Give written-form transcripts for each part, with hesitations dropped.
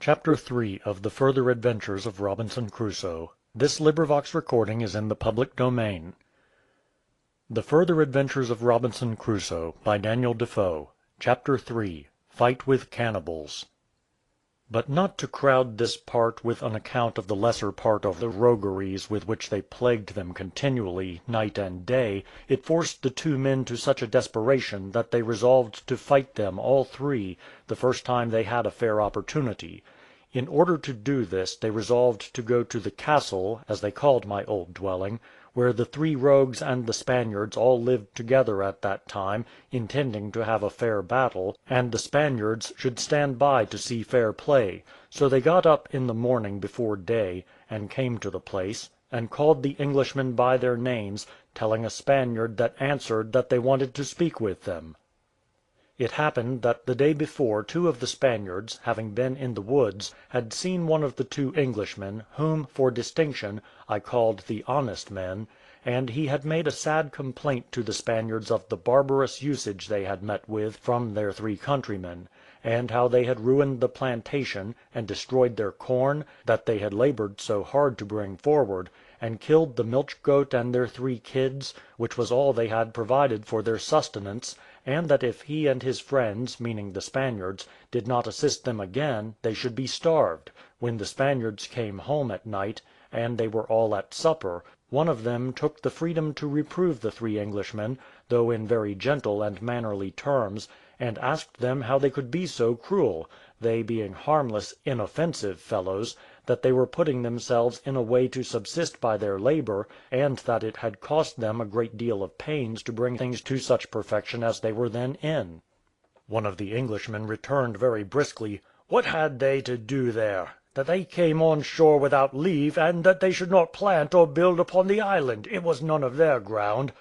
Chapter 3 of the Further Adventures of Robinson Crusoe. This recording is in the public domain. The Further Adventures of Robinson Crusoe by Daniel Defoe. Chapter 3 Fight with Cannibals. But not to crowd this part with an account of the lesser part of the rogueries with which they plagued them continually, night and day, it forced the two men to such a desperation that they resolved to fight them all three the first time they had a fair opportunity. In order to do this they resolved to go to the castle, as they called my old dwelling, where the three rogues and the Spaniards all lived together at that time, intending to have a fair battle, and the Spaniards should stand by to see fair play. So they got up in the morning before day, and came to the place, and called the Englishmen by their names, telling a Spaniard that answered that they wanted to speak with them. It happened that the day before two of the Spaniards, having been in the woods, had seen one of the two Englishmen, whom, for distinction, I called the honest men, and he had made a sad complaint to the Spaniards of the barbarous usage they had met with from their three countrymen, and how they had ruined the plantation, and destroyed their corn, that they had laboured so hard to bring forward, and killed the milch goat and their three kids, which was all they had provided for their sustenance, and that if he and his friends, meaning the Spaniards, did not assist them again, they should be starved. When the Spaniards came home at night, and they were all at supper, one of them took the freedom to reprove the three Englishmen, though in very gentle and mannerly terms, and asked them how they could be so cruel, they being harmless, inoffensive fellows, that they were putting themselves in a way to subsist by their labour, and that it had cost them a great deal of pains to bring things to such perfection as they were then in. One of the Englishmen returned very briskly, "What had they to do there? That they came on shore without leave, and that they should not plant or build upon the island, it was none of their ground."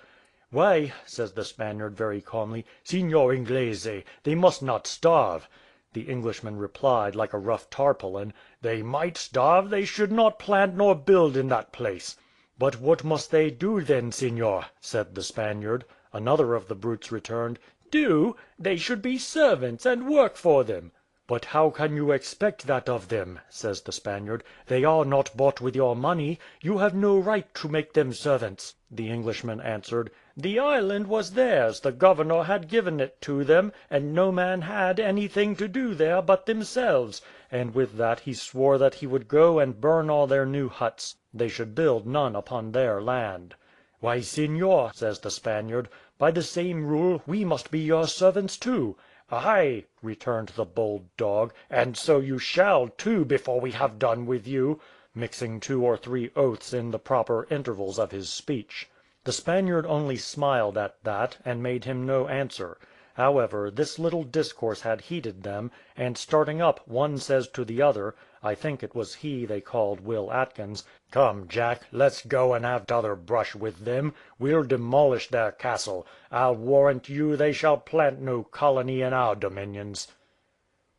"Why," says the Spaniard very calmly, "Signor Inglese, they must not starve." The Englishman replied, like a rough tarpaulin, "They might starve, they should not plant nor build in that place." "But what must they do then, signor?" said the Spaniard. Another of the brutes returned, "Do? They should be servants, and work for them." "But how can you expect that of them?" says the Spaniard. "They are not bought with your money. You have no right to make them servants." The Englishman answered, "The island was theirs, the governor had given it to them, and no man had anything to do there but themselves;" and with that he swore that he would go and burn all their new huts; they should build none upon their land. "Why, signor," says the Spaniard, "by the same rule we must be your servants too." "Ay," returned the bold dog, "and so you shall too before we have done with you," mixing two or three oaths in the proper intervals of his speech. The Spaniard only smiled at that, and made him no answer. However, this little discourse had heated them, and starting up, one says to the other, I think it was he they called Will Atkins, "Come, Jack, let's go and have t'other brush with them. We'll demolish their castle. I'll warrant you they shall plant no colony in our dominions."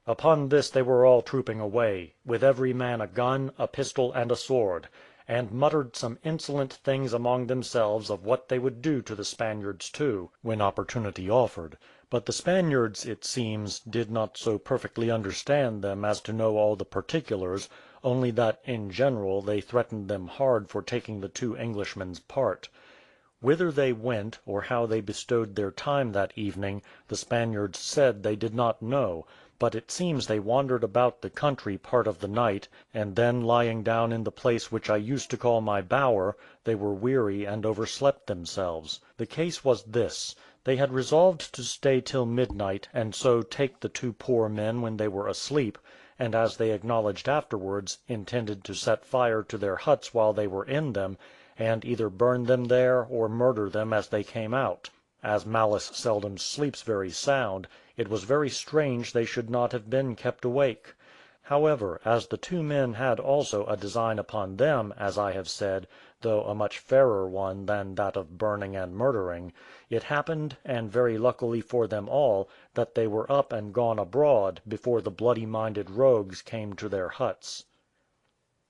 Upon this they were all trooping away, with every man a gun, a pistol, and a sword, and muttered some insolent things among themselves of what they would do to the Spaniards too, when opportunity offered. But the Spaniards, it seems, did not so perfectly understand them as to know all the particulars, only that, in general, they threatened them hard for taking the two Englishmen's part. Whither they went, or how they bestowed their time that evening, the Spaniards said they did not know, but it seems they wandered about the country part of the night, and then lying down in the place which I used to call my bower, they were weary and overslept themselves. The case was this: they had resolved to stay till midnight, and so take the two poor men when they were asleep, and as they acknowledged afterwards, intended to set fire to their huts while they were in them, and either burn them there or murder them as they came out. As malice seldom sleeps very sound, it was very strange they should not have been kept awake. However, as the two men had also a design upon them, as I have said, though a much fairer one than that of burning and murdering, it happened, and very luckily for them all, that they were up and gone abroad before the bloody-minded rogues came to their huts.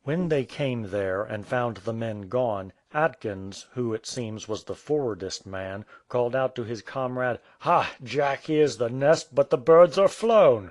When they came there, and found the men gone, Atkins, who it seems was the forwardest man, called out to his comrade, "Ha, Jack, here's the nest, but the birds are flown."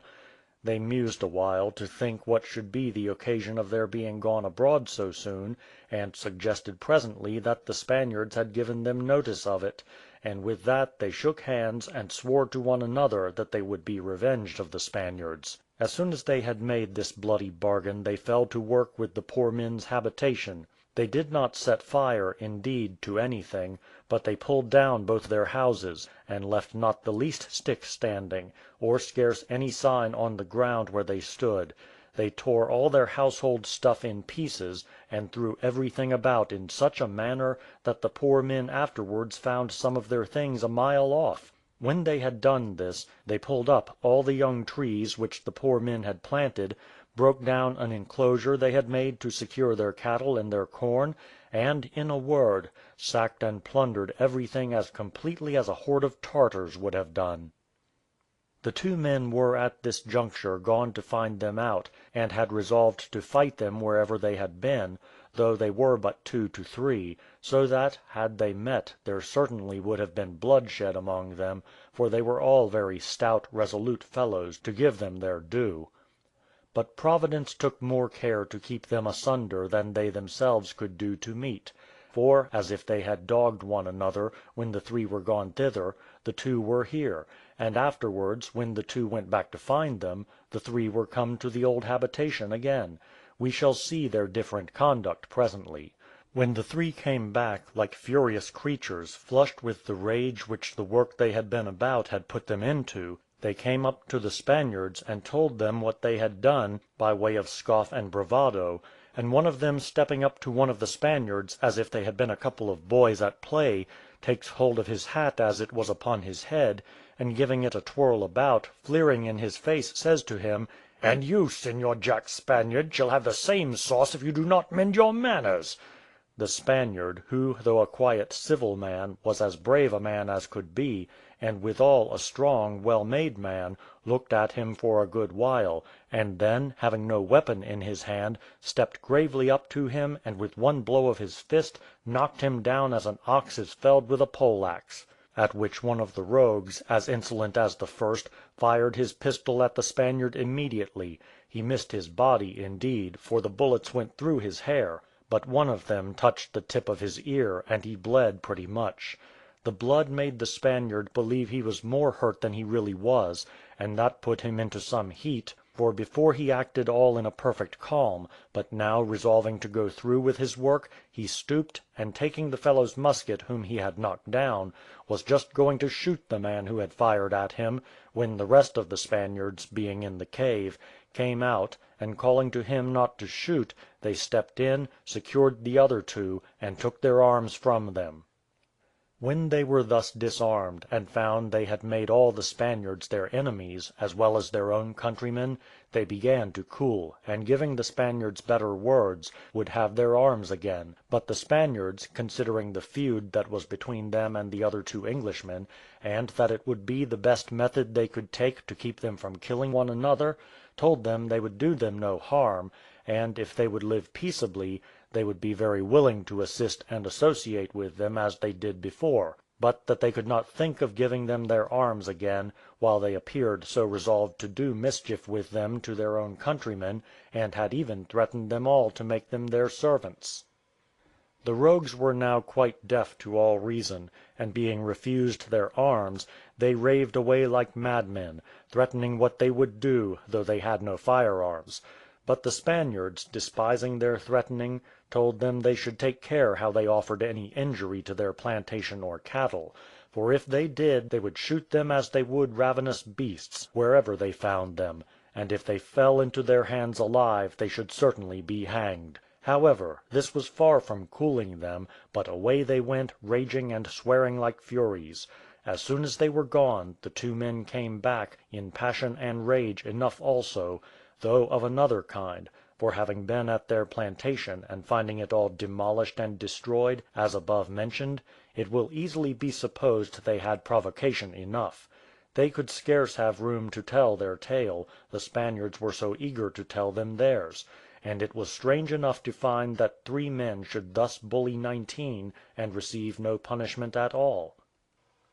They mused a while to think what should be the occasion of their being gone abroad so soon, and suggested presently that the Spaniards had given them notice of it, and with that they shook hands and swore to one another that they would be revenged of the Spaniards. As soon as they had made this bloody bargain they fell to work with the poor men's habitation. They did not set fire, indeed, to anything, but they pulled down both their houses, and left not the least stick standing, or scarce any sign on the ground where they stood. They tore all their household stuff in pieces, and threw everything about in such a manner that the poor men afterwards found some of their things a mile off. When they had done this, they pulled up all the young trees which the poor men had planted, broke down an enclosure they had made to secure their cattle and their corn, and, in a word, sacked and plundered everything as completely as a horde of Tartars would have done. The two men were at this juncture gone to find them out, and had resolved to fight them wherever they had been, though they were but 2 to 3, so that, had they met, there certainly would have been bloodshed among them, for they were all very stout, resolute fellows, to give them their due. But Providence took more care to keep them asunder than they themselves could do to meet; for, as if they had dogged one another, when the 3 were gone thither, the 2 were here, and afterwards, when the 2 went back to find them, the 3 were come to the old habitation again. We shall see their different conduct presently. When the 3 came back, like furious creatures, flushed with the rage which the work they had been about had put them into, they came up to the Spaniards and told them what they had done, by way of scoff and bravado, and one of them stepping up to one of the Spaniards, as if they had been a couple of boys at play, takes hold of his hat as it was upon his head, and giving it a twirl about, fleering in his face, says to him, "And you, Señor Jack Spaniard, shall have the same sauce if you do not mend your manners." The Spaniard, who, though a quiet civil man, was as brave a man as could be, and withal a strong, well-made man, looked at him for a good while, and then, having no weapon in his hand, stepped gravely up to him, and with one blow of his fist knocked him down as an ox is felled with a pole-axe. At which one of the rogues, as insolent as the first, fired his pistol at the Spaniard immediately. He missed his body, indeed, for the bullets went through his hair, but one of them touched the tip of his ear, and he bled pretty much. The blood made the Spaniard believe he was more hurt than he really was, and that put him into some heat, for before he acted all in a perfect calm, but now resolving to go through with his work, he stooped, and taking the fellow's musket whom he had knocked down, was just going to shoot the man who had fired at him, when the rest of the Spaniards, being in the cave, came out, and calling to him not to shoot, they stepped in, secured the other 2, and took their arms from them. When they were thus disarmed, and found they had made all the Spaniards their enemies, as well as their own countrymen, they began to cool, and giving the Spaniards better words, would have their arms again; but the Spaniards, considering the feud that was between them and the other 2 Englishmen, and that it would be the best method they could take to keep them from killing one another, told them they would do them no harm, and if they would live peaceably, they would be very willing to assist and associate with them as they did before, but that they could not think of giving them their arms again, while they appeared so resolved to do mischief with them to their own countrymen, and had even threatened them all to make them their servants. The rogues were now quite deaf to all reason, and being refused their arms, they raved away like madmen, threatening what they would do, though they had no firearms. But the Spaniards, despising their threatening, told them they should take care how they offered any injury to their plantation or cattle, for if they did they would shoot them as they would ravenous beasts, wherever they found them, and if they fell into their hands alive they should certainly be hanged. However, this was far from cooling them, but away they went, raging and swearing like furies. As soon as they were gone, the 2 men came back, in passion and rage enough also, though of another kind, for having been at their plantation, and finding it all demolished and destroyed, as above mentioned, it will easily be supposed they had provocation enough. They could scarce have room to tell their tale, the Spaniards were so eager to tell them theirs; and it was strange enough to find that 3 men should thus bully 19, and receive no punishment at all.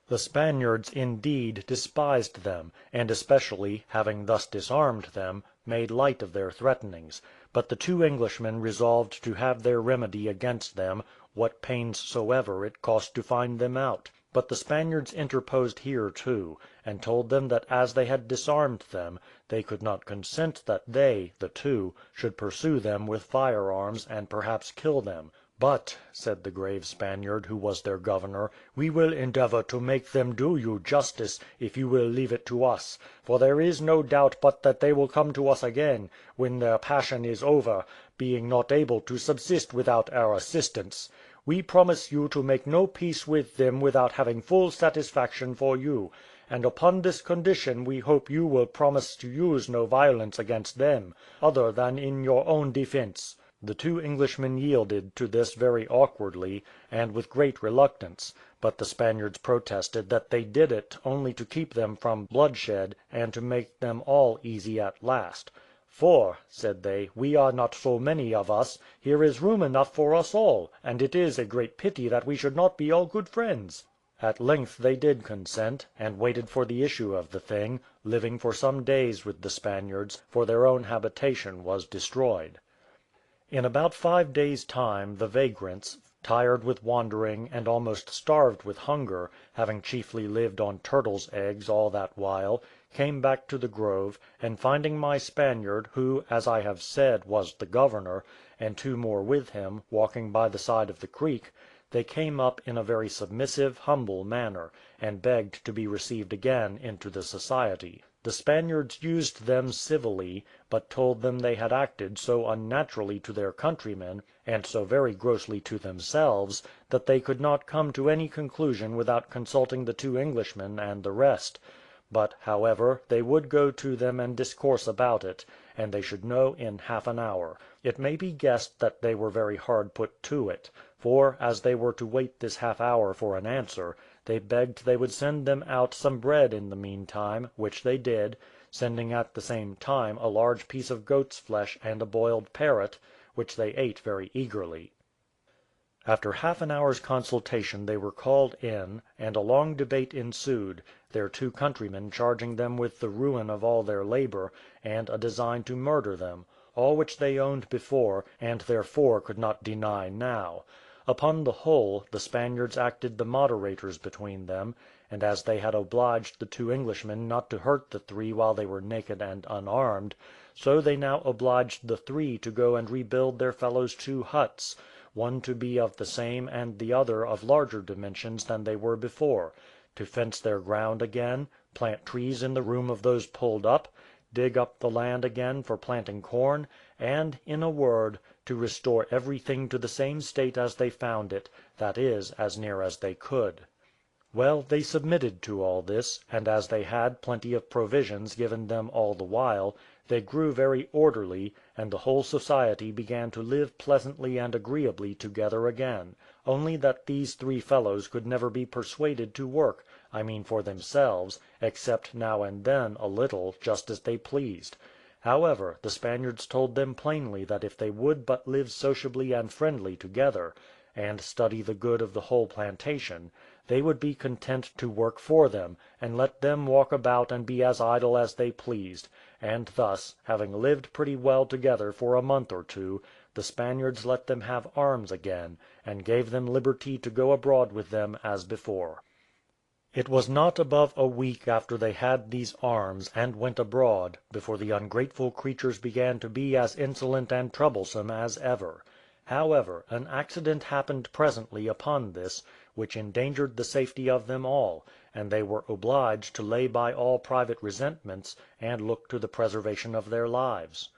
The Spaniards, indeed, despised them, and especially, having thus disarmed them, made light of their threatenings; but the two Englishmen resolved to have their remedy against them, what pains soever it cost to find them out. But the Spaniards interposed here too, and told them that as they had disarmed them, they could not consent that they, the two, should pursue them with firearms, and perhaps kill them. "But," said the grave Spaniard, who was their governor, "we will endeavour to make them do you justice, if you will leave it to us; for there is no doubt but that they will come to us again, when their passion is over, being not able to subsist without our assistance. We promise you to make no peace with them without having full satisfaction for you; and upon this condition we hope you will promise to use no violence against them, other than in your own defence." The two Englishmen yielded to this very awkwardly, and with great reluctance; but the Spaniards protested that they did it only to keep them from bloodshed, and to make them all easy at last. "For," said they, "we are not so many of us, here is room enough for us all, and it is a great pity that we should not be all good friends." At length they did consent, and waited for the issue of the thing, living for some days with the Spaniards, for their own habitation was destroyed. In about 5 days' time the vagrants, tired with wandering and almost starved with hunger, having chiefly lived on turtles' eggs all that while, came back to the grove, and finding my Spaniard, who, as I have said, was the governor, and 2 more with him, walking by the side of the creek, they came up in a very submissive, humble manner, and begged to be received again into the society. The Spaniards used them civilly, but told them they had acted so unnaturally to their countrymen, and so very grossly to themselves, that they could not come to any conclusion without consulting the 2 Englishmen and the rest; but, however, they would go to them and discourse about it, and they should know in half an hour. It may be guessed that they were very hard put to it; for, as they were to wait this half hour for an answer, they begged they would send them out some bread in the meantime, which they did, sending at the same time a large piece of goat's flesh and a boiled parrot, which they ate very eagerly. After half an hour's consultation they were called in, and a long debate ensued, their 2 countrymen charging them with the ruin of all their labour, and a design to murder them, all which they owned before, and therefore could not deny now. Upon the whole, the Spaniards acted the moderators between them, and as they had obliged the 2 Englishmen not to hurt the 3 while they were naked and unarmed, so they now obliged the 3 to go and rebuild their fellows' 2 huts, one to be of the same and the other of larger dimensions than they were before, to fence their ground again, plant trees in the room of those pulled up, dig up the land again for planting corn, and, in a word, to restore everything to the same state as they found it, that is, as near as they could. Well, they submitted to all this, and as they had plenty of provisions given them all the while, they grew very orderly, and the whole society began to live pleasantly and agreeably together again; only that these 3 fellows could never be persuaded to work, I mean for themselves, except now and then a little, just as they pleased. However, the Spaniards told them plainly that if they would but live sociably and friendly together, and study the good of the whole plantation, they would be content to work for them, and let them walk about and be as idle as they pleased; and thus, having lived pretty well together for a month or 2, the Spaniards let them have arms again, and gave them liberty to go abroad with them as before. It was not above a week after they had these arms, and went abroad, before the ungrateful creatures began to be as insolent and troublesome as ever. However, an accident happened presently upon this, which endangered the safety of them all, and they were obliged to lay by all private resentments, and look to the preservation of their lives.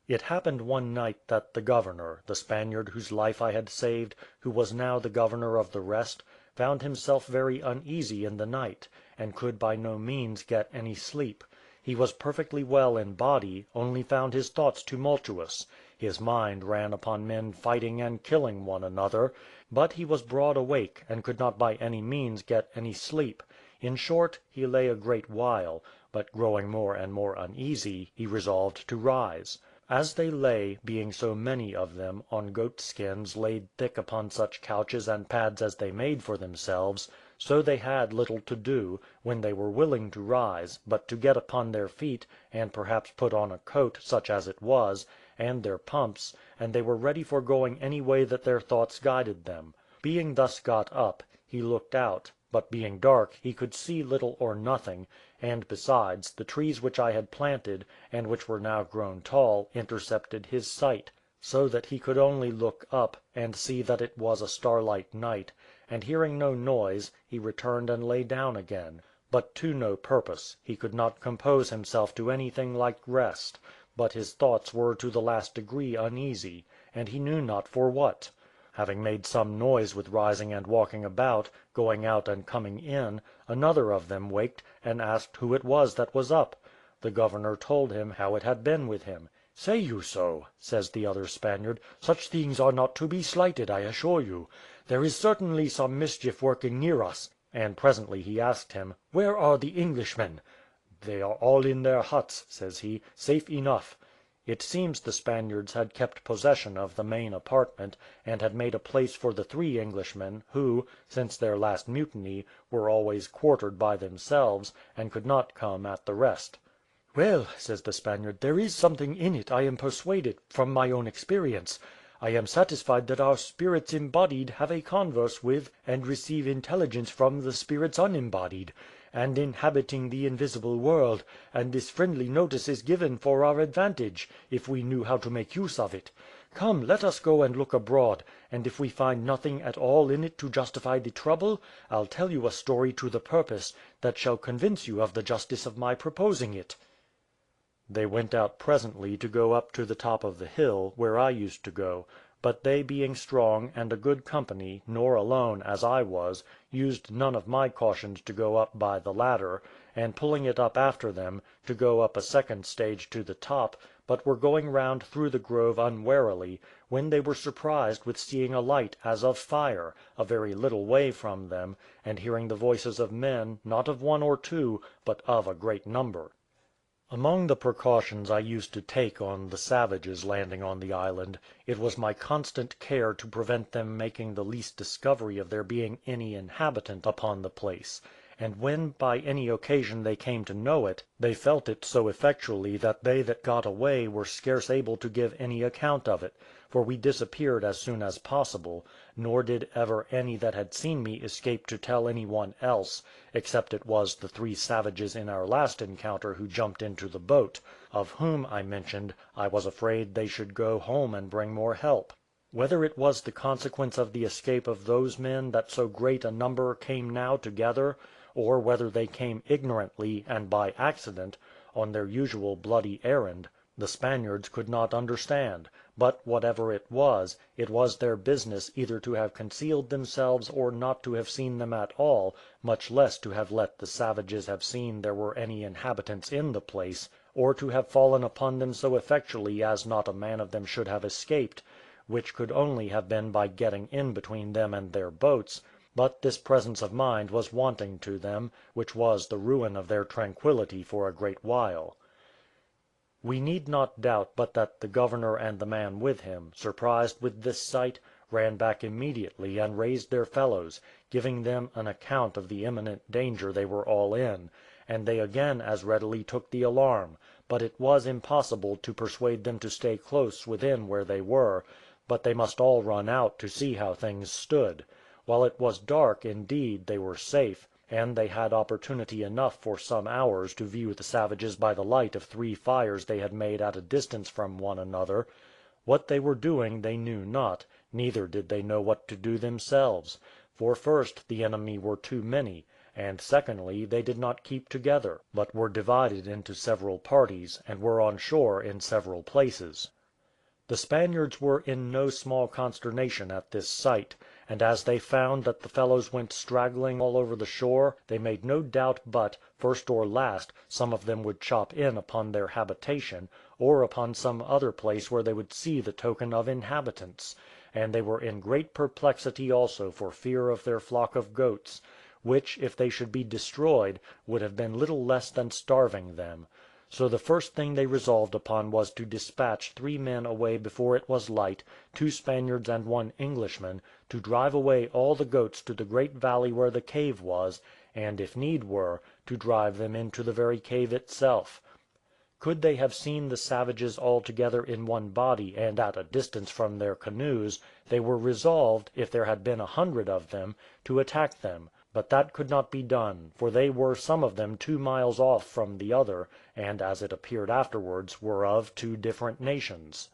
It happened one night that the governor, the Spaniard whose life I had saved, who was now the governor of the rest, found himself very uneasy in the night, and could by no means get any sleep. He was perfectly well in body, only found his thoughts tumultuous; his mind ran upon men fighting and killing one another, but he was broad awake, and could not by any means get any sleep. In short, he lay a great while, but growing more and more uneasy, he resolved to rise. As they lay, being so many of them, on goat skins laid thick upon such couches and pads as they made for themselves, So they had little to do, when they were willing to rise, but to get upon their feet, and perhaps put on a coat, such as it was, and their pumps, and they were ready for going any way that their thoughts guided them. Being thus got up, he looked out, but being dark he could see little or nothing, and besides, the trees which I had planted, and which were now grown tall, intercepted his sight, so that he could only look up, and see that it was a starlight night, and hearing no noise, he returned and lay down again, but to no purpose. He could not compose himself to anything like rest, but his thoughts were to the last degree uneasy, and he knew not for what. Having made some noise with rising and walking about, going out and coming in, another of them waked, and asked who it was that was up. The governor told him how it had been with him. "Say you so?" says the other Spaniard. "Such things are not to be slighted, I assure you. There is certainly some mischief working near us." And presently he asked him, "Where are the Englishmen?" "They are all in their huts," says he, "safe enough." It seems the Spaniards had kept possession of the main apartment, and had made a place for the 3 Englishmen, who, since their last mutiny, were always quartered by themselves, and could not come at the rest. "Well," says the Spaniard, "there is something in it, I am persuaded, from my own experience. I am satisfied that our spirits embodied have a converse with and receive intelligence from the spirits unembodied, and inhabiting the invisible world, and this friendly notice is given for our advantage, if we knew how to make use of it. Come, let us go and look abroad, and if we find nothing at all in it to justify the trouble, I'll tell you a story to the purpose, that shall convince you of the justice of my proposing it." They went out presently to go up to the top of the hill, where I used to go; but they being strong and a good company, nor alone, as I was, used none of my cautions to go up by the ladder, and pulling it up after them, to go up a second stage to the top, but were going round through the grove unwarily, when they were surprised with seeing a light as of fire, a very little way from them, and hearing the voices of men, not of 1 or 2, but of a great number. Among the precautions I used to take on the savages landing on the island, it was my constant care to prevent them making the least discovery of there being any inhabitant upon the place; and when by any occasion they came to know it, they felt it so effectually that they that got away were scarce able to give any account of it, for we disappeared as soon as possible, nor did ever any that had seen me escape to tell any one else, except it was the 3 savages in our last encounter who jumped into the boat, of whom, I mentioned, I was afraid they should go home and bring more help. Whether it was the consequence of the escape of those men that so great a number came now together, or whether they came ignorantly, and by accident, on their usual bloody errand, the Spaniards could not understand; but whatever it was their business either to have concealed themselves or not to have seen them at all, much less to have let the savages have seen there were any inhabitants in the place, or to have fallen upon them so effectually as not a man of them should have escaped, which could only have been by getting in between them and their boats; but this presence of mind was wanting to them, which was the ruin of their tranquillity for a great while. We need not doubt but that the governor and the man with him, surprised with this sight, ran back immediately and raised their fellows, giving them an account of the imminent danger they were all in, and they again as readily took the alarm; but it was impossible to persuade them to stay close within where they were, but they must all run out to see how things stood. While it was dark, indeed, they were safe, and they had opportunity enough for some hours to view the savages by the light of 3 fires they had made at a distance from one another. What they were doing they knew not, neither did they know what to do themselves; for first, the enemy were too many, and secondly, they did not keep together, but were divided into several parties, and were on shore in several places. The Spaniards were in no small consternation at this sight, and as they found that the fellows went straggling all over the shore, they made no doubt but, first or last, some of them would chop in upon their habitation, or upon some other place where they would see the token of inhabitants; and they were in great perplexity also for fear of their flock of goats, which, if they should be destroyed, would have been little less than starving them. So the first thing they resolved upon was to dispatch 3 men away before it was light, 2 Spaniards and 1 Englishman, to drive away all the goats to the great valley where the cave was, and if need were, to drive them into the very cave itself. Could they have seen the savages all together in one body and at a distance from their canoes, they were resolved, if there had been 100 of them, to attack them; but that could not be done, for they were some of them 2 miles off from the other, and, as it appeared afterwards, were of 2 different nations.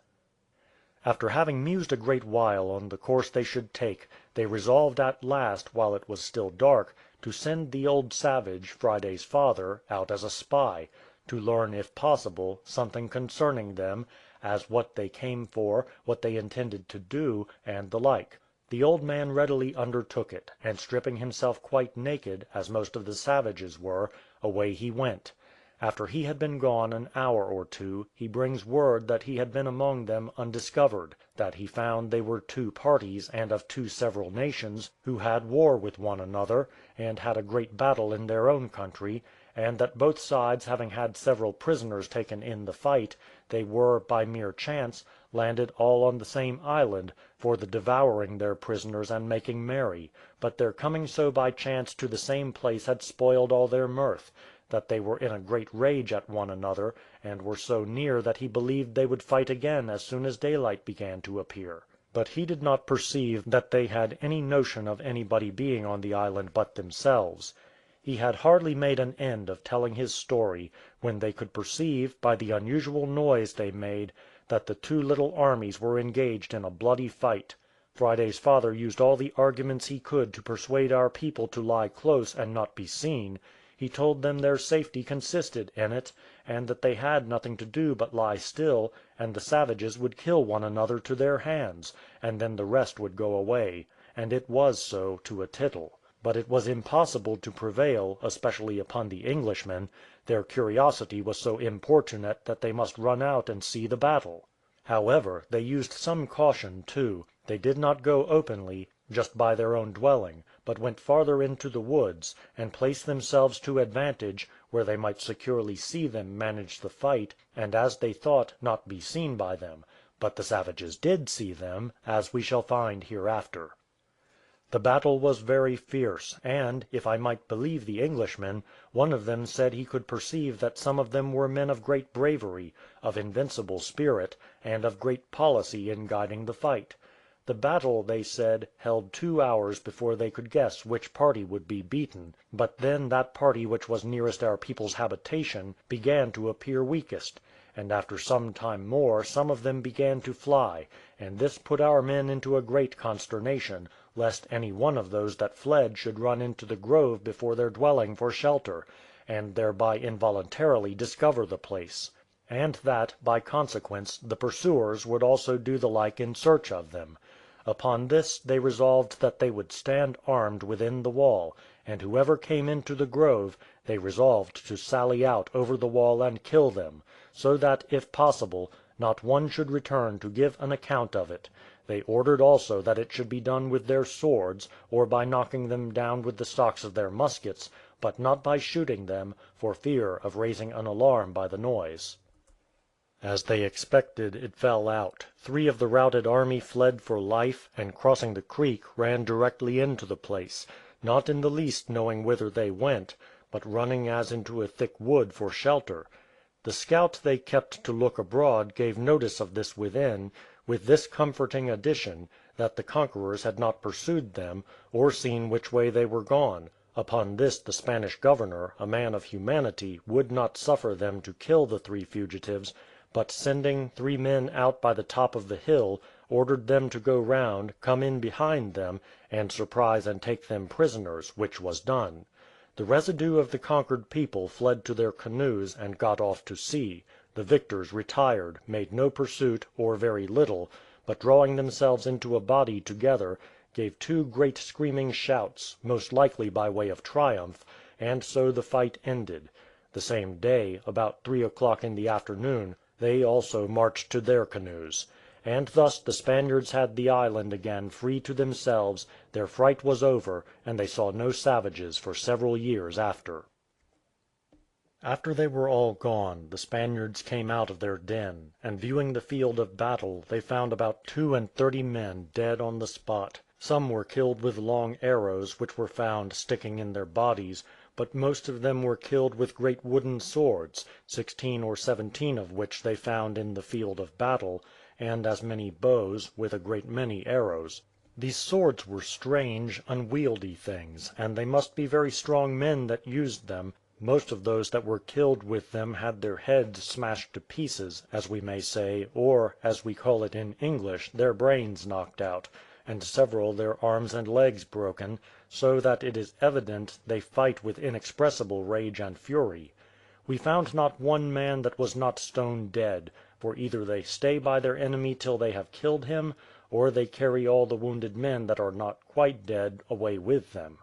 After having mused a great while on the course they should take, they resolved at last, while it was still dark, to send the old savage, Friday's father, out as a spy, to learn, if possible, something concerning them, as what they came for, what they intended to do, and the like. The old man readily undertook it, and stripping himself quite naked, as most of the savages were, away he went. After he had been gone an hour or 2, he brings word that he had been among them undiscovered; that he found they were 2 parties, and of 2 several nations, who had war with one another, and had a great battle in their own country; and that both sides having had several prisoners taken in the fight, they were, by mere chance, landed all on the same island, for the devouring their prisoners and making merry; but their coming so by chance to the same place had spoiled all their mirth; that they were in a great rage at one another, and were so near that he believed they would fight again as soon as daylight began to appear. But he did not perceive that they had any notion of anybody being on the island but themselves. He had hardly made an end of telling his story, when they could perceive, by the unusual noise they made, that the 2 little armies were engaged in a bloody fight. Friday's father used all the arguments he could to persuade our people to lie close and not be seen. He told them their safety consisted in it, and that they had nothing to do but lie still, and the savages would kill one another to their hands, and then the rest would go away; and it was so, to a tittle. But it was impossible to prevail, especially upon the Englishmen; their curiosity was so importunate that they must run out and see the battle. However, they used some caution too; they did not go openly, just by their own dwelling, but went farther into the woods, and placed themselves to advantage, where they might securely see them manage the fight, and, as they thought, not be seen by them; but the savages did see them, as we shall find hereafter. The battle was very fierce, and, if I might believe the Englishmen, one of them said he could perceive that some of them were men of great bravery, of invincible spirit, and of great policy in guiding the fight. The battle, they said, held 2 hours before they could guess which party would be beaten; but then that party which was nearest our people's habitation began to appear weakest, and after some time more some of them began to fly, and this put our men into a great consternation, lest any one of those that fled should run into the grove before their dwelling for shelter, and thereby involuntarily discover the place; and that, by consequence, the pursuers would also do the like in search of them. Upon this they resolved that they would stand armed within the wall, and whoever came into the grove, they resolved to sally out over the wall and kill them, so that, if possible, not one should return to give an account of it. They ordered also that it should be done with their swords, or by knocking them down with the stocks of their muskets, but not by shooting them, for fear of raising an alarm by the noise. As they expected, it fell out. 3 of the routed army fled for life, and crossing the creek, ran directly into the place, not in the least knowing whither they went, but running as into a thick wood for shelter. The scout they kept to look abroad gave notice of this within, with this comforting addition, that the conquerors had not pursued them, or seen which way they were gone. Upon this the Spanish governor, a man of humanity, would not suffer them to kill the 3 fugitives, but sending 3 men out by the top of the hill, ordered them to go round, come in behind them, and surprise and take them prisoners, which was done. The residue of the conquered people fled to their canoes, and got off to sea. The victors retired, made no pursuit, or very little, but drawing themselves into a body together, gave 2 great screaming shouts, most likely by way of triumph, and so the fight ended. The same day, about 3 o'clock in the afternoon, they also marched to their canoes. And thus the Spaniards had the island again free to themselves, their fright was over, and they saw no savages for several years after. After they were all gone, the Spaniards came out of their den, and viewing the field of battle, they found about 32 men dead on the spot. Some were killed with long arrows, which were found sticking in their bodies, but most of them were killed with great wooden swords, 16 or 17 of which they found in the field of battle, and as many bows, with a great many arrows. These swords were strange, unwieldy things, and they must be very strong men that used them. Most of those that were killed with them had their heads smashed to pieces, as we may say, or, as we call it in English, their brains knocked out, and several their arms and legs broken, so that it is evident they fight with inexpressible rage and fury. We found not one man that was not stone dead, for either they stay by their enemy till they have killed him, or they carry all the wounded men that are not quite dead away with them.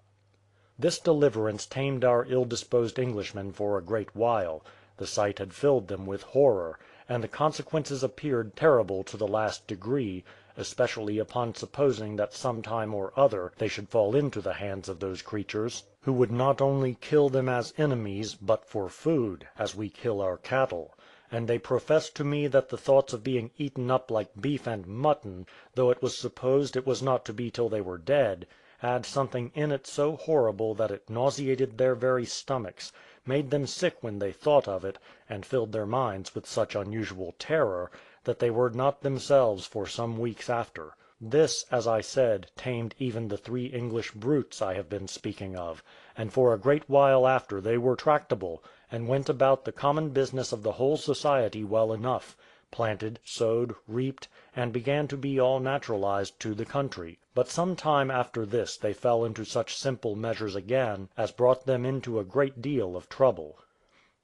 This deliverance tamed our ill-disposed Englishmen for a great while. The sight had filled them with horror, and the consequences appeared terrible to the last degree, especially upon supposing that some time or other they should fall into the hands of those creatures, who would not only kill them as enemies, but for food, as we kill our cattle; and they professed to me that the thoughts of being eaten up like beef and mutton, though it was supposed it was not to be till they were dead, had something in it so horrible that it nauseated their very stomachs, made them sick when they thought of it, and filled their minds with such unusual terror, that they were not themselves for some weeks after. This, as I said, tamed even the 3 English brutes I have been speaking of, and for a great while after they were tractable, and went about the common business of the whole society well enough, planted, sowed, reaped, and began to be all naturalised to the country. But some time after this they fell into such simple measures again as brought them into a great deal of trouble.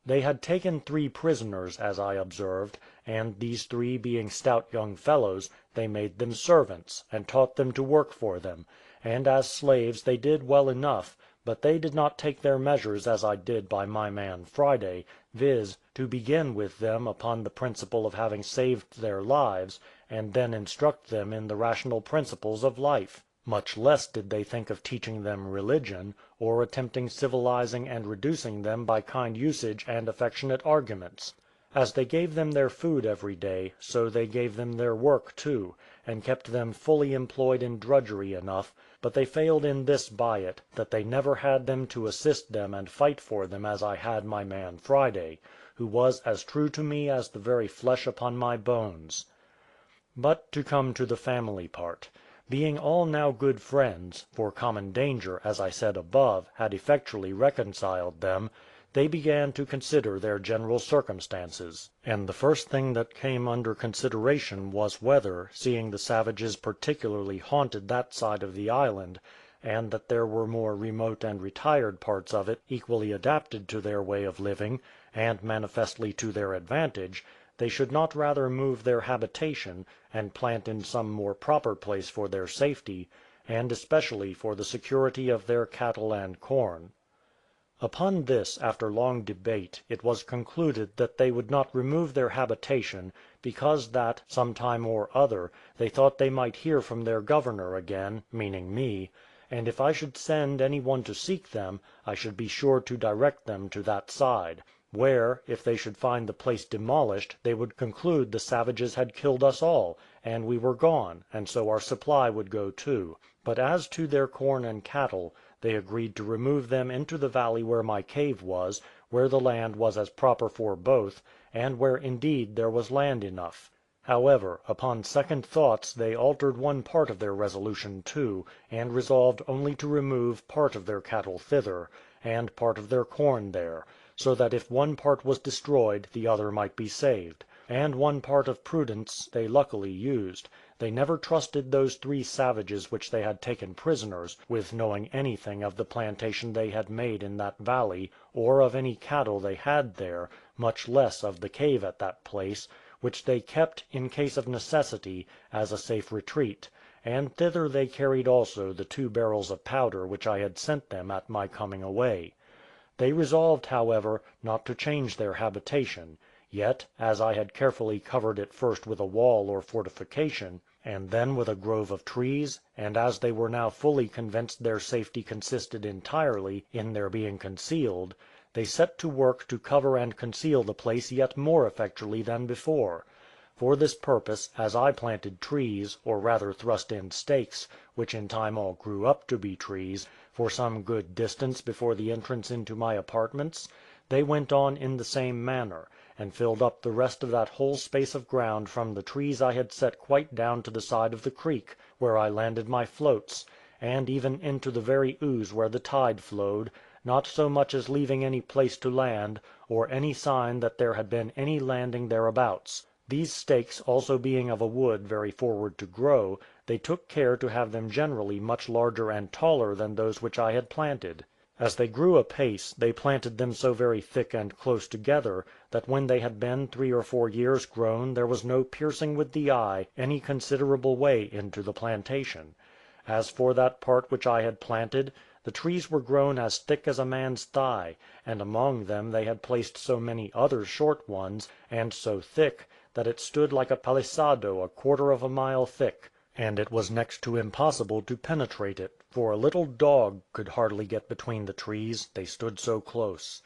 They had taken 3 prisoners, as I observed, and these 3 being stout young fellows, they made them servants, and taught them to work for them; and as slaves they did well enough, but they did not take their measures as I did by my man Friday, viz., to begin with them upon the principle of having saved their lives, and then instruct them in the rational principles of life. Much less did they think of teaching them religion, or attempting civilizing and reducing them by kind usage and affectionate arguments. As they gave them their food every day, so they gave them their work too, and kept them fully employed in drudgery enough; but they failed in this by it, that they never had them to assist them and fight for them as I had my man Friday, who was as true to me as the very flesh upon my bones. But to come to the family part. Being all now good friends, for common danger, as I said above, had effectually reconciled them, they began to consider their general circumstances; and the first thing that came under consideration was whether, seeing the savages particularly haunted that side of the island, and that there were more remote and retired parts of it equally adapted to their way of living, and manifestly to their advantage, they should not rather move their habitation, and plant in some more proper place for their safety, and especially for the security of their cattle and corn. Upon this, after long debate, it was concluded that they would not remove their habitation, because that, some time or other, they thought they might hear from their governor again, meaning me, and if I should send any one to seek them, I should be sure to direct them to that side; where, if they should find the place demolished, they would conclude the savages had killed us all, and we were gone, and so our supply would go too. But as to their corn and cattle, they agreed to remove them into the valley where my cave was, where the land was as proper for both, and where indeed there was land enough. However, upon second thoughts they altered one part of their resolution too, and resolved only to remove part of their cattle thither, and part of their corn there, so that if one part was destroyed the other might be saved; and one part of prudence they luckily used. They never trusted those 3 savages which they had taken prisoners, with knowing anything of the plantation they had made in that valley, or of any cattle they had there, much less of the cave at that place, which they kept, in case of necessity, as a safe retreat; and thither they carried also the 2 barrels of powder which I had sent them at my coming away. They resolved, however, not to change their habitation; yet, as I had carefully covered it first with a wall or fortification, and then with a grove of trees, and as they were now fully convinced their safety consisted entirely in their being concealed, they set to work to cover and conceal the place yet more effectually than before. For this purpose, as I planted trees, or rather thrust in stakes, which in time all grew up to be trees, for some good distance before the entrance into my apartments, they went on in the same manner, and filled up the rest of that whole space of ground from the trees I had set quite down to the side of the creek, where I landed my floats, and even into the very ooze where the tide flowed, not so much as leaving any place to land, or any sign that there had been any landing thereabouts. These stakes also being of a wood very forward to grow, they took care to have them generally much larger and taller than those which I had planted. As they grew apace, they planted them so very thick and close together, that when they had been 3 or 4 years grown there was no piercing with the eye any considerable way into the plantation. As for that part which I had planted, the trees were grown as thick as a man's thigh, and among them they had placed so many other short ones, and so thick, that it stood like a palisado 1/4 of a mile thick, and it was next to impossible to penetrate it, for a little dog could hardly get between the trees, they stood so close.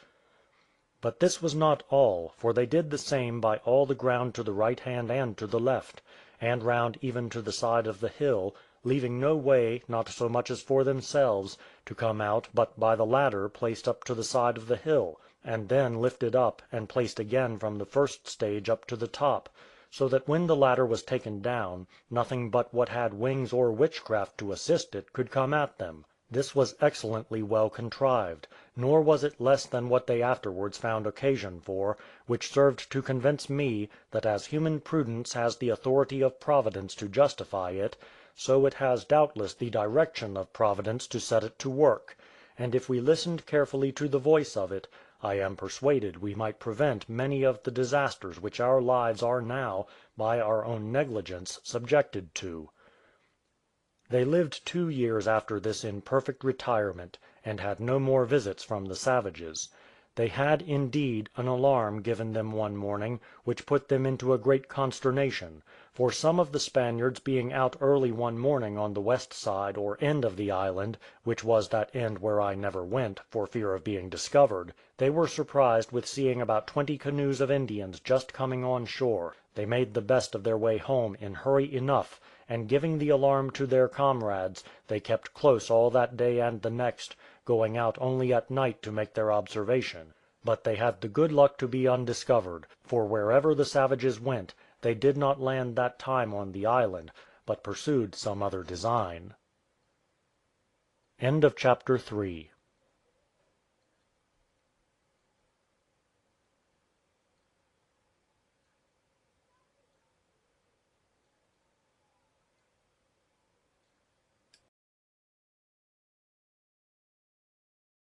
But this was not all, for they did the same by all the ground to the right hand and to the left, and round even to the side of the hill, leaving no way, not so much as for themselves, to come out but by the ladder placed up to the side of the hill, and then lifted up and placed again from the first stage up to the top, so that when the ladder was taken down, nothing but what had wings or witchcraft to assist it could come at them. This was excellently well contrived, nor was it less than what they afterwards found occasion for, which served to convince me that as human prudence has the authority of Providence to justify it, so it has doubtless the direction of Providence to set it to work; and if we listened carefully to the voice of it, I am persuaded we might prevent many of the disasters which our lives are now, by our own negligence, subjected to. They lived 2 years after this in perfect retirement, and had no more visits from the savages. They had, indeed, an alarm given them one morning, which put them into a great consternation; for some of the Spaniards being out early one morning on the west side or end of the island, which was that end where I never went, for fear of being discovered, they were surprised with seeing about 20 canoes of Indians just coming on shore. They made the best of their way home in hurry enough, and giving the alarm to their comrades, they kept close all that day and the next, going out only at night to make their observation. But they had the good luck to be undiscovered, for wherever the savages went, they did not land that time on the island, but pursued some other design. Chapter 4